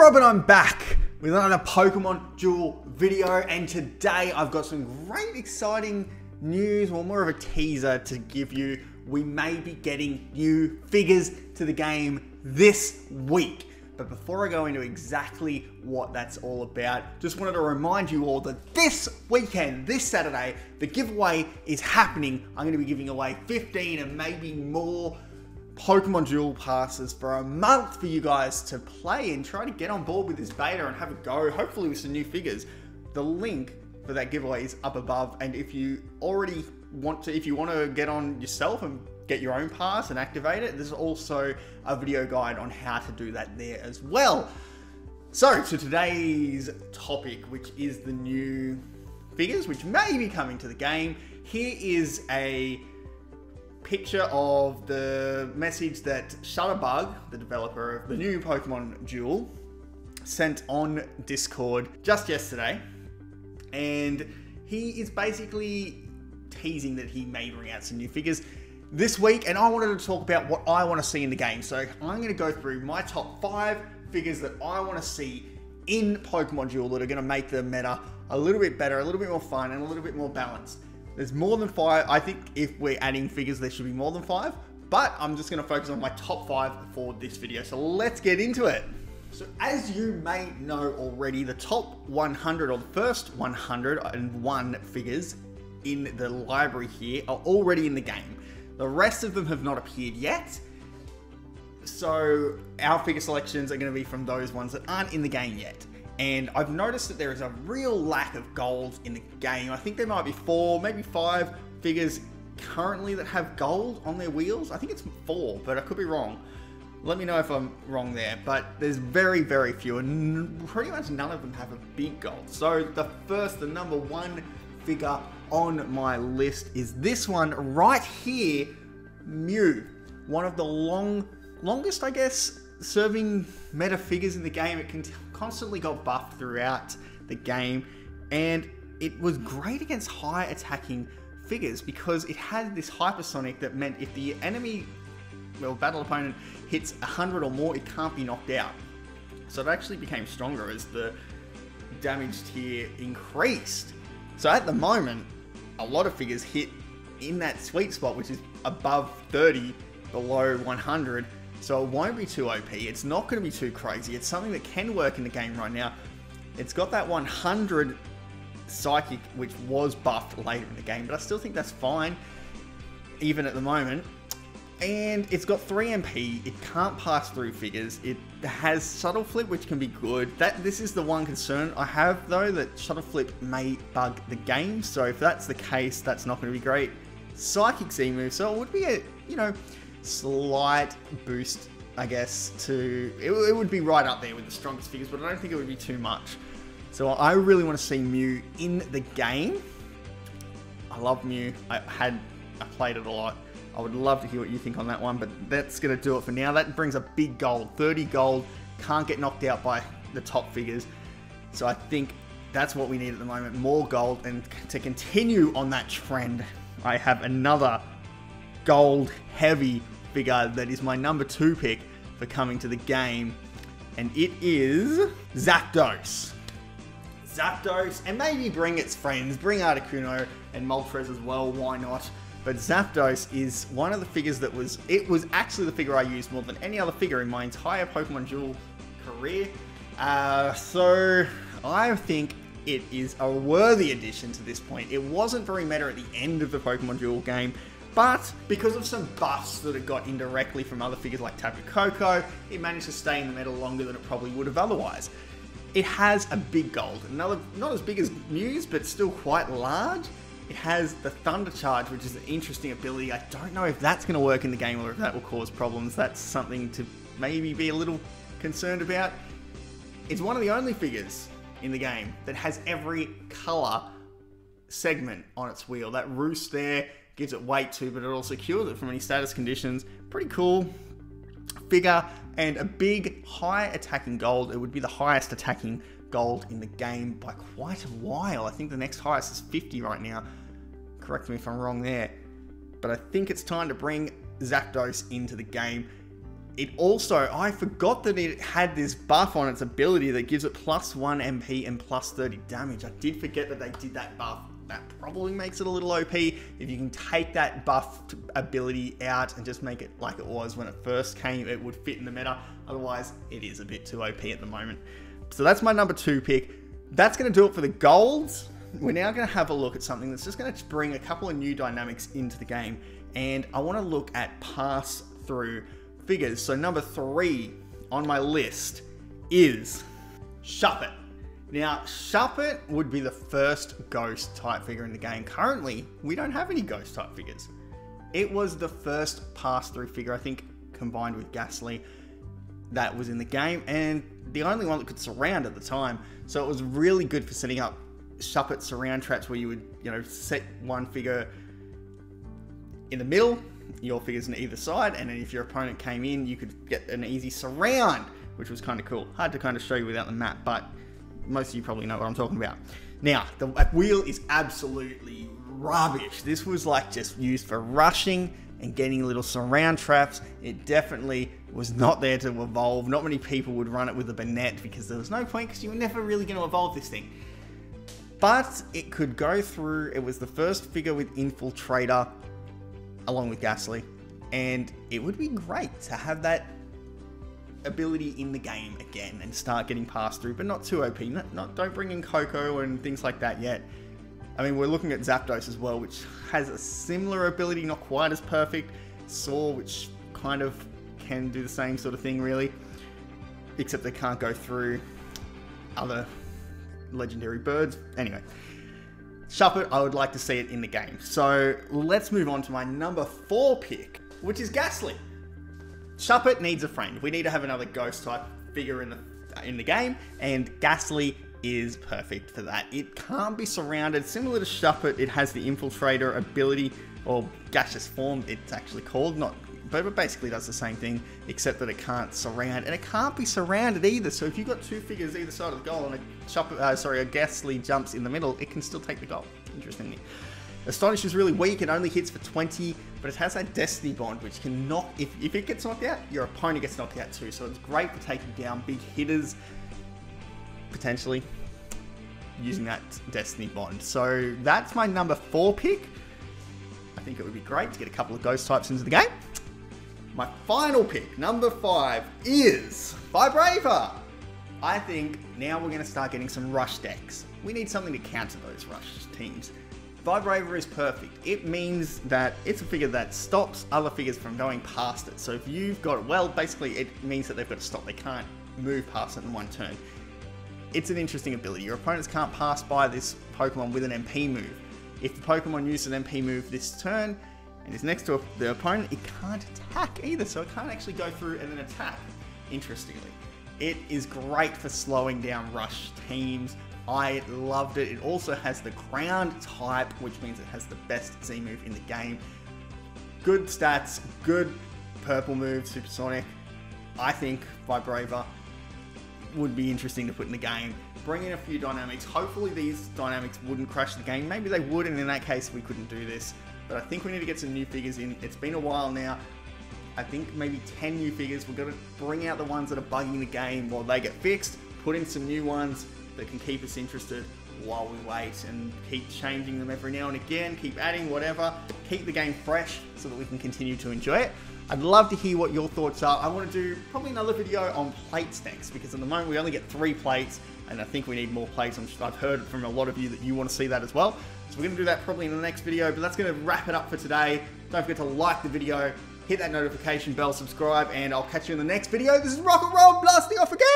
Rob and I'm back with another Pokemon Duel video, and today I've got some great exciting news, or more of a teaser to give you. We may be getting new figures to the game this week. But before I go into exactly what that's all about, just wanted to remind you all that this weekend, this Saturday, the giveaway is happening. I'm going to be giving away 15 and maybe more Pokemon Duel passes for a month for you guys to play and try to get on board with this beta and have a go, hopefully with some new figures. The link for that giveaway is up above, and if you already want to, if you want to get on yourself and get your own pass and activate it, there's also a video guide on how to do that there as well. So to today's topic, which is the new figures which may be coming to the game, here is a picture of the message that Shutterbug, the developer of the new Pokemon Duel, sent on Discord just yesterday. And he is basically teasing that he may bring out some new figures this week, and I wanted to talk about what I want to see in the game. So I'm going to go through my top 5 figures that I want to see in Pokemon Duel that are going to make the meta a little bit better, a little bit more fun, and a little bit more balanced. There's more than 5. I think if we're adding figures, there should be more than 5, but I'm just going to focus on my top 5 for this video. So let's get into it. So as you may know already, the top 100, or the first 101 figures in the library here, are already in the game. The rest of them have not appeared yet. So our figure selections are going to be from those ones that aren't in the game yet. And I've noticed that there is a real lack of gold in the game. I think there might be 4, maybe 5 figures currently that have gold on their wheels. I think it's 4, but I could be wrong. Let me know if I'm wrong there. But there's very, very few, and pretty much none of them have a big gold. So the number 1 figure on my list is this one right here, Mew. One of the longest, I guess, serving meta figures in the game. It constantly got buffed throughout the game, and it was great against high attacking figures because it had this hypersonic that meant if the enemy, well, battle opponent hits 100 or more, it can't be knocked out. So it actually became stronger as the damage tier increased. So at the moment, a lot of figures hit in that sweet spot, which is above 30, below 100. So it won't be too OP. It's not going to be too crazy. It's something that can work in the game right now. It's got that 100 psychic, which was buffed later in the game, but I still think that's fine, even at the moment. And it's got 3 MP. It can't pass through figures. It has Shuttle Flip, which can be good. This is the one concern I have, though, that Shuttle Flip may bug the game. So if that's the case, that's not going to be great. Psychic Z move, so it would be a, slight boost, I guess, to... It would be right up there with the strongest figures, but I don't think it would be too much. So I really want to see Mew in the game. I love Mew. I played it a lot. I would love to hear what you think on that one, but that's going to do it for now. That brings a big gold, 30 gold, can't get knocked out by the top figures. So I think that's what we need at the moment, more gold. And to continue on that trend, I have another gold heavy figure that is my number 2 pick for coming to the game, and it is Zapdos. Zapdos, and maybe bring its friends, bring Articuno and Moltres as well, why not? But Zapdos is one of the figures that was actually the figure I used more than any other figure in my entire Pokemon Duel career. So I think it is a worthy addition to this point. It wasn't very meta at the end of the Pokemon Duel game, but because of some buffs that it got indirectly from other figures like Tapu Koko, it managed to stay in the meta longer than it probably would have otherwise. It has a big gold, not as big as Mew's, but still quite large. It has the Thunder Charge, which is an interesting ability. I don't know if that's going to work in the game or if that will cause problems. That's something to maybe be a little concerned about. It's one of the only figures in the game that has every color segment on its wheel. That roost there gives it weight too, but it also cures it from any status conditions. Pretty cool figure, and a big high attacking gold. It would be the highest attacking gold in the game by quite a while. I think the next highest is 50 right now. Correct me if I'm wrong there. But I think it's time to bring Zapdos into the game. It also, I forgot that it had this buff on its ability that gives it +1 MP and +30 damage. I did forget that they did that buff. That probably makes it a little OP. If you can take that buff ability out and just make it like it was when it first came, it would fit in the meta. Otherwise, it is a bit too OP at the moment. So that's my number 2 pick. That's going to do it for the golds. We're now going to have a look at something that's just going to bring a couple of new dynamics into the game. And I want to look at pass-through figures. So number 3 on my list is Shuppet. Now, Shuppet would be the first ghost type figure in the game. Currently, we don't have any ghost type figures. It was the first pass-through figure, I think, combined with Gastly, that was in the game, and the only one that could surround at the time. So it was really good for setting up Shuppet surround traps where you would, set one figure in the middle, your figures on either side, and then if your opponent came in, you could get an easy surround, which was kind of cool. Hard to kind of show you without the map, but most of you probably know what I'm talking about. Now, the wheel is absolutely rubbish. This was like just used for rushing and getting little surround traps. It definitely was not there to evolve. Not many people would run it with a Banette because there was no point because you were never really going to evolve this thing. But it could go through. It was the first figure with Infiltrator along with Gastly, and it would be great to have that ability in the game again and start getting passed through, but not too OP. Don't bring in Coco and things like that yet. I mean, we're looking at Zapdos as well, which has a similar ability, not quite as perfect. Saw, which kind of can do the same sort of thing, really, except they can't go through other legendary birds. Anyway, Shuppet, I would like to see it in the game. So let's move on to my number 4 pick, which is Gastly. Shuppet needs a friend. We need to have another ghost type figure in the game, and Gastly is perfect for that. It can't be surrounded. Similar to Shuppet, it has the Infiltrator ability, or gaseous form it's actually called, but it basically does the same thing, except that it can't surround, and it can't be surrounded either. So if you've got 2 figures either side of the goal and a Gastly jumps in the middle, it can still take the goal, interestingly. Astonish is really weak, it only hits for 20, but it has that Destiny Bond, which can knock, if it gets knocked out, your opponent gets knocked out too. So it's great for taking down big hitters, potentially, using that Destiny Bond. So that's my number 4 pick. I think it would be great to get a couple of ghost types into the game. My final pick, number 5, is vibrava. I think now we're going to start getting some rush decks. We need something to counter those rush teams. Vibrava is perfect. It means that it's a figure that stops other figures from going past it. So if you've got, well, basically it means that they've got to stop. They can't move past it in one turn. It's an interesting ability. Your opponents can't pass by this Pokemon with an MP move. If the Pokemon uses an MP move this turn and is next to the opponent, it can't attack either. So it can't actually go through and then attack, interestingly. It is great for slowing down rush teams. I loved it. It also has the ground type, which means it has the best Z move in the game. Good stats, good purple move, Supersonic. I think vibrava would be interesting to put in the game. Bring in a few dynamics. Hopefully these dynamics wouldn't crash the game. Maybe they would, and in that case we couldn't do this. But I think we need to get some new figures in. It's been a while now. I think maybe 10 new figures. We've got to bring out the ones that are bugging the game while they get fixed. Put in some new ones that can keep us interested while we wait, and keep changing them every now and again, keep adding whatever, keep the game fresh so that we can continue to enjoy it. I'd love to hear what your thoughts are. I want to do probably another video on plates next, because at the moment we only get 3 plates, and I think we need more plates. I've heard from a lot of you that you want to see that as well. So we're going to do that probably in the next video, but that's going to wrap it up for today. Don't forget to like the video, hit that notification bell, subscribe, and I'll catch you in the next video. This is Rock and Roll blasting off again!